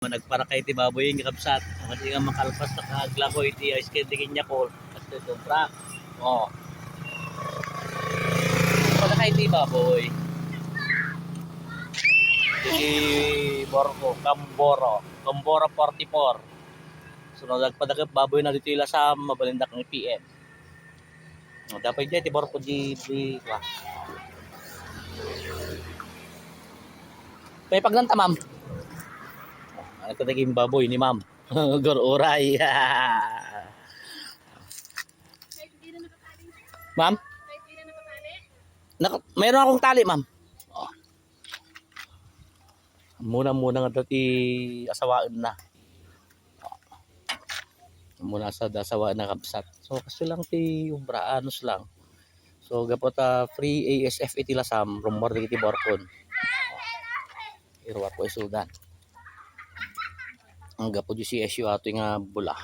Nagpara kay ti baboy yung kapsat. Kasi nga makalpas na kaglakoy ti ice candy niya ko. At ito pra. Oh. Para kay ti baboy. Ti Borgo, Camboro 44. So nagpadakip baboy na dito ila sa mabalindak ng PM. No, dapat dyan ti Borgo di kwa. May pagnanta ma'am. Ano ka naging baboy ni ma'am? Gororay. Ma'am? Mayroon akong tali, ma'am. Oh. Muna nga dati asawaan na. Oh. Muna sa asawaan na kapsat. So kasi lang ti ubra anos lang. So gapot free ASF iti lasam rumor ti Borkon. Oh. Irwa ko isudan. Ang gapo di CSU ato nga bula.